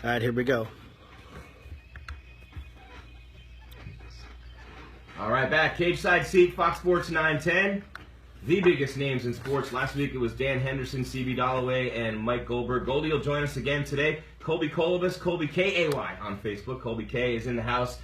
All right, here we go. All right, back. Cage Side Seat, Fox Sports 910. The biggest names in sports. Last week it was Dan Henderson, CB Dollaway, and Mike Goldberg. Goldie will join us again today. Kolby Kolibas, Kolby K-A-Y on Facebook. Kolby K is in the house.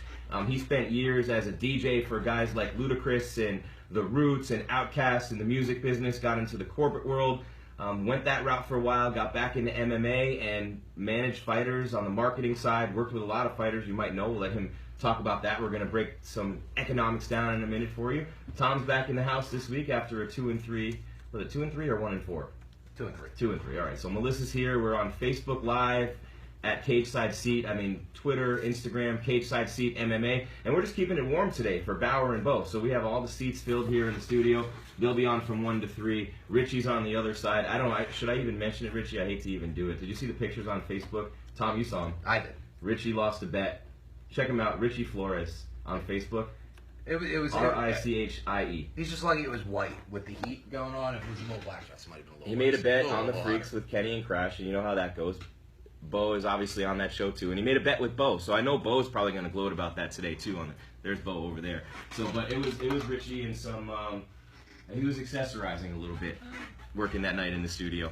He spent years as a DJ for guys like Ludacris and The Roots and Outkast in the music business, got into the corporate world, went that route for a while, got back into MMA and managed fighters on the marketing side, worked with a lot of fighters you might know. We'll let him talk about that. We're going to break some economics down in a minute for you. Tom's back in the house this week after a 2-3. Was it 2-3 or 1-4? 2-3. 2-3. All right. So Melissa's here. We're on Facebook Live at Cage Side Seat. Twitter, Instagram, Cage Side Seat MMA, and we're just keeping it warm today for Bauer and Bo. So we have all the seats filled here in the studio. They'll be on from 1 to 3. Richie's on the other side. Should I even mention it, Richie? I hate to even do it. Did you see the pictures on Facebook? Tom, you saw them. I did. Richie lost a bet. Check him out, Richie Flores on Facebook. It was Richie. He's just lucky it was white with the heat going on. If it was a little black, that might have been a little. He made a bet on the Freaks with Kenny and Crash, and you know how that goes. Bo is obviously on that show too, and he made a bet with Bo, so I know Bo's probably going to gloat about that today too. There's Bo over there. So, but it was Richie and some. And he was accessorizing a little bit, working that night in the studio.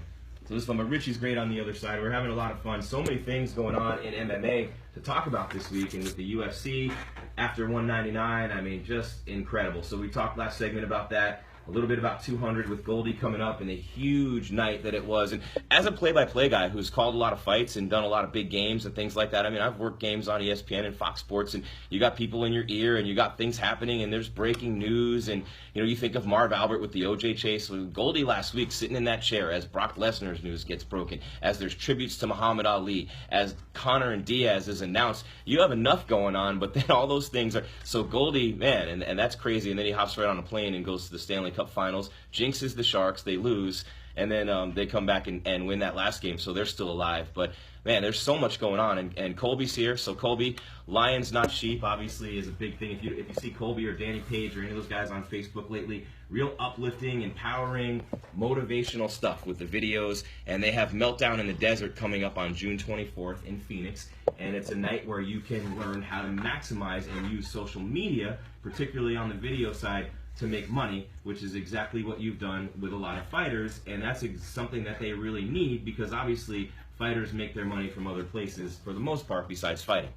So this is fun, but Richie's great on the other side. We're having a lot of fun. So many things going on in MMA to talk about this week, and with the UFC after 199, just incredible. So we talked last segment about that. A little bit about 200 with Goldie coming up and a huge night that it was. And as a play-by-play guy who's called a lot of fights and done a lot of big games and things like that, I've worked games on ESPN and Fox Sports, and you got people in your ear and you got things happening and there's breaking news, and you think of Marv Albert with the OJ chase. Goldie last week sitting in that chair as Brock Lesnar's news gets broken, as there's tributes to Muhammad Ali, as Conor and Diaz is announced. You have enough going on, but then all those things are... So Goldie, man, and that's crazy. And then he hops right on a plane and goes to the Stanley Cup Finals, jinxes the Sharks, they lose, and then they come back and win that last game, so they're still alive. But man, there's so much going on, and Kolby's here. So Kolby, Lions Not Sheep, obviously is a big thing. If you see Kolby or Danny Page or any of those guys on Facebook lately, real uplifting, empowering, motivational stuff with the videos. And they have Meltdown in the Desert coming up on June 24th in Phoenix, and it's a night where you can learn how to maximize and use social media, particularly on the video side, to make money, which is exactly what you've done with a lot of fighters, and that's something that they really need, because obviously fighters make their money from other places for the most part besides fighting.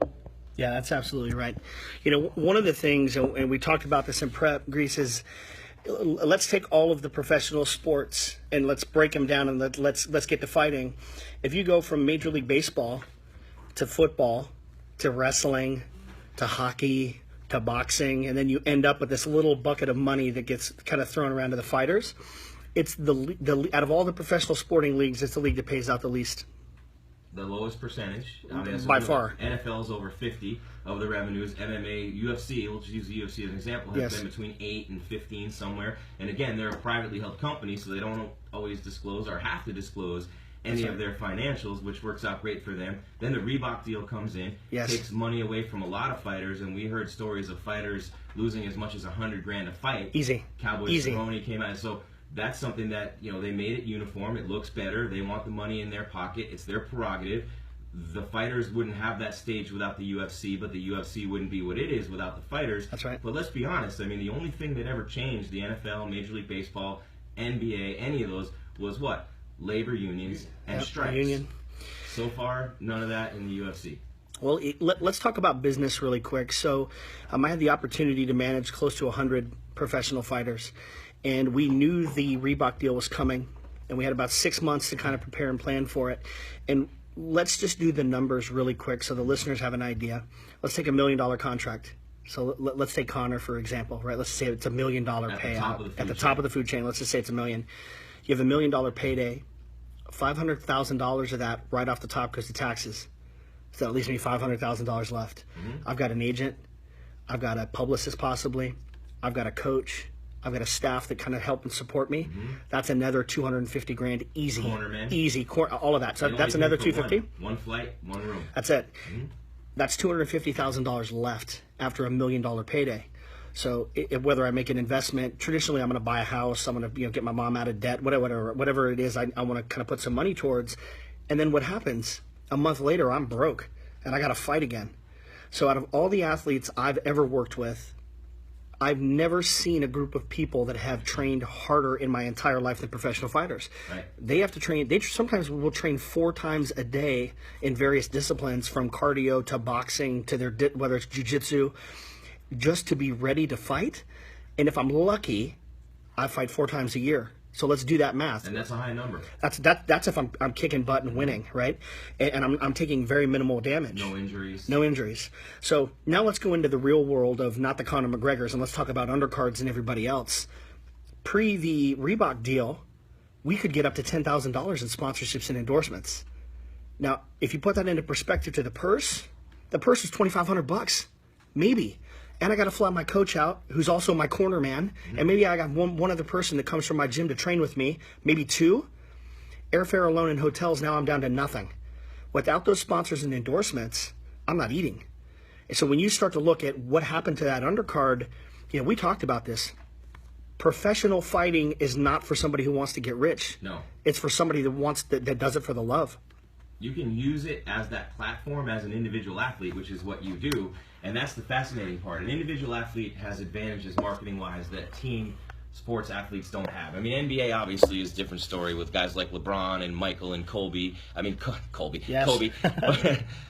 Yeah, that's absolutely right. One of the things, and we talked about this in prep, Grease, is let's take all of the professional sports and let's break them down, and let's get to fighting. If you go from Major League Baseball to football to wrestling to hockey to boxing, and then you end up with this little bucket of money that gets kind of thrown around to the fighters. It's the out of all the professional sporting leagues, it's the league that pays out the least. The lowest percentage. By far. NFL is over 50 of the revenues. MMA, UFC, we'll just use the UFC as an example, has been between 8 and 15 somewhere. And again, they're a privately held company, so they don't always disclose or have to disclose any of their financials, which works out great for them. Then the Reebok deal comes in, takes money away from a lot of fighters, and we heard stories of fighters losing as much as $100,000 a fight. Easy. Cowboy Cerrone came out, so that's something that they made it uniform. It looks better. They want the money in their pocket. It's their prerogative. The fighters wouldn't have that stage without the UFC, but the UFC wouldn't be what it is without the fighters. That's right. But let's be honest. The only thing that ever changed the NFL, Major League Baseball, NBA, any of those was what? Labor unions and strikes. Union. So far, none of that in the UFC. Well, let's talk about business really quick. So I had the opportunity to manage close to 100 professional fighters, and we knew the Reebok deal was coming, and we had about 6 months to kind of prepare and plan for it. And let's just do the numbers really quick so the listeners have an idea. Let's take $1 million contract. So let's take Conor, for example, right? Let's say it's $1 million payout at the top of the food chain. Let's just say it's $1 million. You have $1 million payday, $500,000 of that right off the top goes to taxes. So that leaves me $500,000 left. Mm-hmm. I've got an agent. I've got a publicist possibly. I've got a coach. I've got a staff that kind of help and support me. Mm-hmm. That's another $250,000 easy. Cornerman. Easy. All of that. So that's another $250,000. One flight, one room. That's it. Mm-hmm. That's $250,000 left after $1 million payday. So whether I make an investment, traditionally I'm going to buy a house, I'm going to get my mom out of debt, whatever it is I want to kind of put some money towards. And then what happens A month later, I'm broke, and I got to fight again. So out of all the athletes I've ever worked with, I've never seen a group of people that have trained harder in my entire life than professional fighters. Right. They have to train. They sometimes will train 4 times a day in various disciplines, from cardio to boxing to whether it's jiu-jitsu, just to be ready to fight. And if I'm lucky, I fight 4 times a year. So let's do that math. And that's a high number. That's if I'm kicking butt and winning, right? And I'm taking very minimal damage. No injuries. No injuries. So now let's go into the real world of not the Conor McGregors, and let's talk about undercards and everybody else. Pre the Reebok deal, we could get up to $10,000 in sponsorships and endorsements. Now, if you put that into perspective to the purse is $2,500, maybe. And I got to fly my coach out, who's also my corner man. And maybe I got one other person that comes from my gym to train with me, maybe 2. Airfare alone in hotels, now I'm down to nothing. Without those sponsors and endorsements, I'm not eating. And so when you start to look at what happened to that undercard, we talked about this. Professional fighting is not for somebody who wants to get rich. No. It's for somebody that does it for the love. You can use it as that platform as an individual athlete, which is what you do. And that's the fascinating part. An individual athlete has advantages marketing-wise that team sports athletes don't have. I mean, NBA obviously is a different story with guys like LeBron and Michael and Kolby. I mean, Kolby. Yes. Kobe.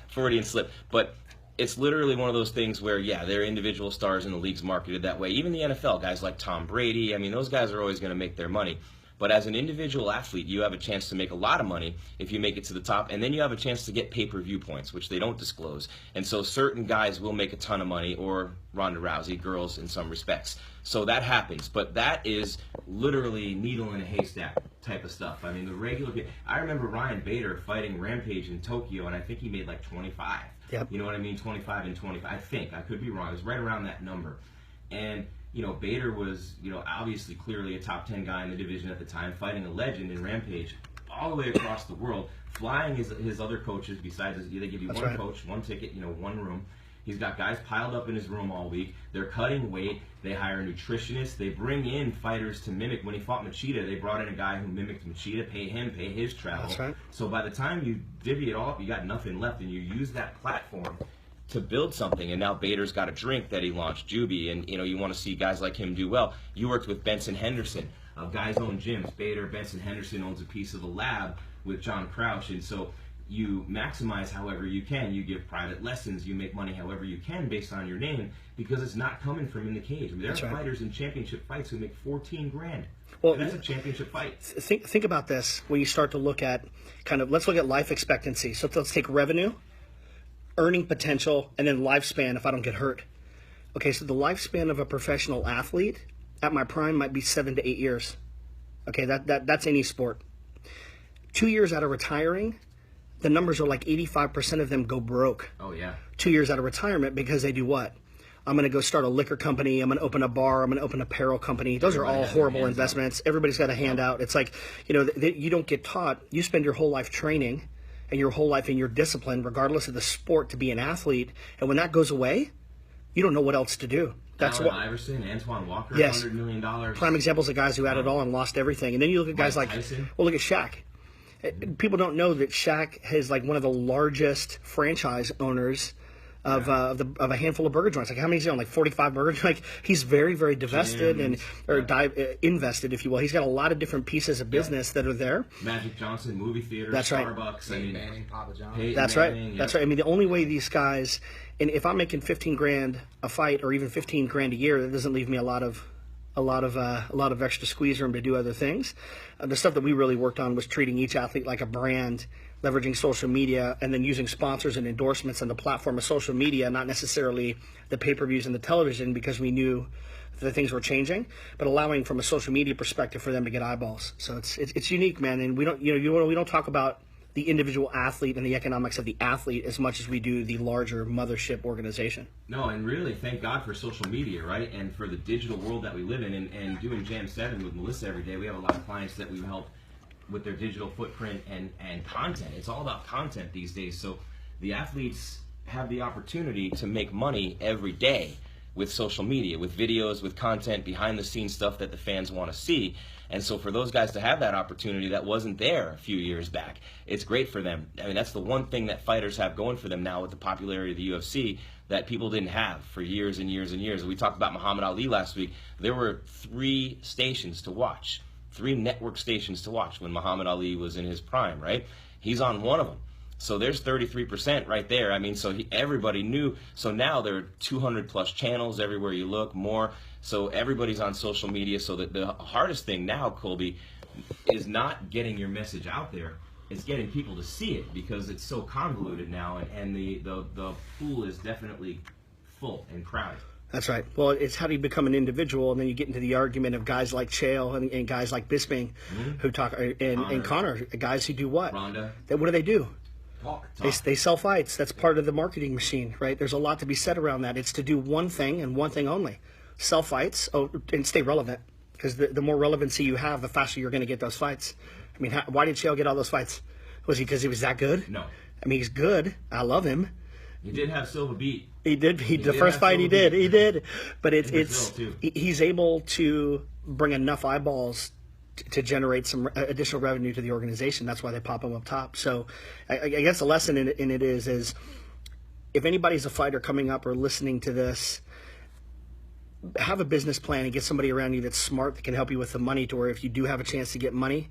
Freudian slip. But it's literally one of those things where, they're individual stars in the league's marketed that way. Even the NFL, guys like Tom Brady, I mean, those guys are always going to make their money. But as an individual athlete, you have a chance to make a lot of money if you make it to the top, and then you have a chance to get pay-per-view points, which they don't disclose. And so certain guys will make a ton of money, or Ronda Rousey, girls in some respects. So that happens, but that is literally needle in a haystack type of stuff. I mean, the regular people. I remember Ryan Bader fighting Rampage in Tokyo, and I think he made like 25. Yep. You know what I mean? 25 and 25. I think. I could be wrong. It was right around that number. And Bader was, obviously clearly a top 10 guy in the division at the time, fighting a legend in Rampage all the way across the world, flying his other coaches besides they give you That's one right. coach, one ticket, one room. He's got guys piled up in his room all week. They're cutting weight. They hire nutritionists. They bring in fighters to mimic. When he fought Machida, they brought in a guy who mimicked Machida, pay his travel. That's right. So by the time you divvy it all up, you got nothing left, and you use that platform to build something. And now Bader's got a drink that he launched, Juby, and you want to see guys like him do well. You worked with Benson Henderson, guys own gyms. Benson Henderson owns a piece of the lab with John Crouch, and so you maximize however you can. You give private lessons. You make money however you can based on your name, because it's not coming from in the cage. I mean, there are fighters in championship fights who make $14,000. Well, and that's a championship fight. Think about this when you start to look at let's look at life expectancy. So let's take revenue, earning potential, and then lifespan if I don't get hurt. Okay, so the lifespan of a professional athlete at my prime might be 7 to 8 years. Okay, that's any sport. 2 years out of retiring, the numbers are like 85% of them go broke. Oh, yeah. 2 years out of retirement because they do what? I'm going to go start a liquor company. I'm going to open a bar. I'm going to open an apparel company. Those are all horrible investments. Everybody's got a handout. It's like, you don't get taught. You spend your whole life training and your whole life in your discipline, regardless of the sport, to be an athlete. And when that goes away, you don't know what else to do. That's Allen Iverson, Antoine Walker, yes. $100 million. Prime examples of guys who had it all and lost everything. And then you look at guys like, Tyson. Well, look at Shaq. People don't know that Shaq is like one of the largest franchise owners of a handful of burger joints. Like, how many is he on? Like 45 burger joints. Like, he's very, very divested invested, if you will. He's got a lot of different pieces of business that are there. Magic Johnson, movie theater, That's Starbucks. Peyton Manning, Papa John. That's right. That's right. I mean, the only way these guys, and if I'm making $15,000 a fight or even $15,000 a year, that doesn't leave me a lot of extra squeeze room to do other things. The stuff that we really worked on was treating each athlete like a brand, leveraging social media, and then using sponsors and endorsements on the platform of social media, not necessarily the pay-per-views and the television, because we knew that things were changing, but allowing from a social media perspective for them to get eyeballs. So it's unique, man. And we don't talk about the individual athlete and the economics of the athlete as much as we do the larger mothership organization. No, and really, thank God for social media, right? And for the digital world that we live in, and doing Jam 7 with Melissa every day. We have a lot of clients that we help with their digital footprint and content. It's all about content these days. So the athletes have the opportunity to make money every day with social media, with videos, with content, behind the scenes stuff that the fans want to see. And so for those guys to have that opportunity that wasn't there a few years back, it's great for them. I mean, that's the one thing that fighters have going for them now with the popularity of the UFC that people didn't have for years and years and years. We talked about Muhammad Ali last week. There were 3 stations to watch, 3 network stations to watch when Muhammad Ali was in his prime, right? He's on one of them. So there's 33% right there. I mean, so everybody knew. So now there are 200 plus channels everywhere you look, more. So everybody's on social media. So the hardest thing now, Kolby, is not getting your message out there. It's getting people to see it because it's so convoluted now, and the pool is definitely full and crowded. That's right. Well, it's how do you become an individual, and then you get into the argument of guys like Chael and guys like Bisping, who talk, and Connor, guys who do what? Ronda. What do they do? Talk. They sell fights. That's part of the marketing machine, right? There's a lot to be said around that. It's to do one thing and one thing only. Sell fights and stay relevant, because the more relevancy you have, the faster you're going to get those fights. I mean, why did Chael get all those fights? Was he because he was that good? No. I mean, he's good. I love him. He did have Silva beat. He did. The first fight he did. He did. But he's able to bring enough eyeballs to generate some additional revenue to the organization. That's why they pop him up top. So I guess the lesson in it is if anybody's a fighter coming up or listening to this, have a business plan and get somebody around you that's smart that can help you with the money, to where if you do have a chance to get money,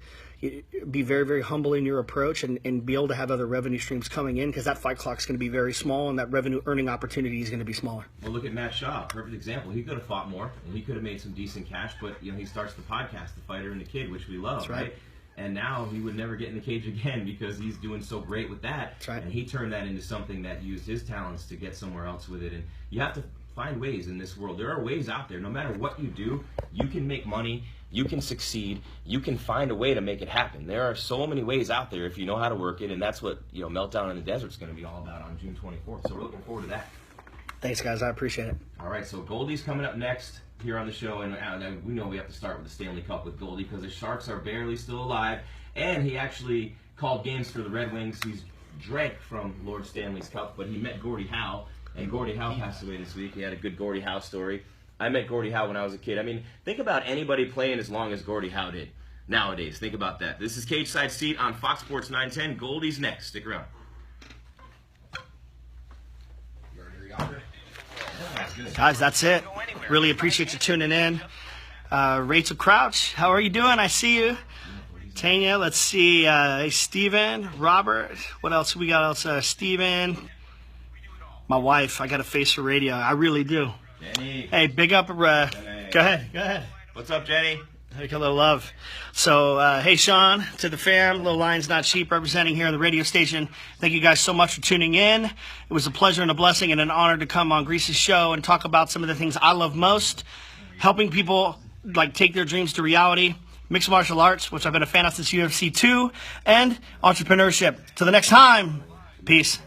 be very, very humble in your approach and be able to have other revenue streams coming in, because that fight clock's going to be very small and that revenue earning opportunity is going to be smaller. Well, look at Matt Shaw, perfect example. He could have fought more and he could have made some decent cash, but he starts the podcast, The Fighter and the Kid, which we love, That's right? And now he would never get in the cage again because he's doing so great with that. That's right. And he turned that into something that used his talents to get somewhere else with it. And you have to find ways in this world. There are ways out there. No matter what you do, you can make money, you can succeed, you can find a way to make it happen. There are so many ways out there if you know how to work it, and that's what Meltdown in the Desert is going to be all about on June 24th. So we're looking forward to that. Thanks, guys. I appreciate it. All right, so Goldie's coming up next here on the show, and we know we have to start with the Stanley Cup with Goldie because the Sharks are barely still alive, and he actually called games for the Red Wings. He's drank from Lord Stanley's Cup, but he met Gordie Howe. And Gordie Howe passed away this week. He had a good Gordie Howe story. I met Gordie Howe when I was a kid. I mean, think about anybody playing as long as Gordie Howe did nowadays. Think about that. This is Cage Side Seat on Fox Sports 910. Goldie's next. Stick around. Guys, that's it. Really appreciate you tuning in. Rachel Crouch, how are you doing? I see you. Tanya, let's see. Steven, Robert. What else we got? Steven. My wife, I got a face for radio. I really do. Jenny. Hey, big up. Go ahead. What's up, Jenny? Take a little love. So, hey, Sean, to the fam, Little Lions Not Cheap, representing here on the radio station. Thank you guys so much for tuning in. It was a pleasure and a blessing and an honor to come on Grease's show and talk about some of the things I love most, helping people take their dreams to reality, mixed martial arts, which I've been a fan of since UFC 2, and entrepreneurship. Till the next time, peace.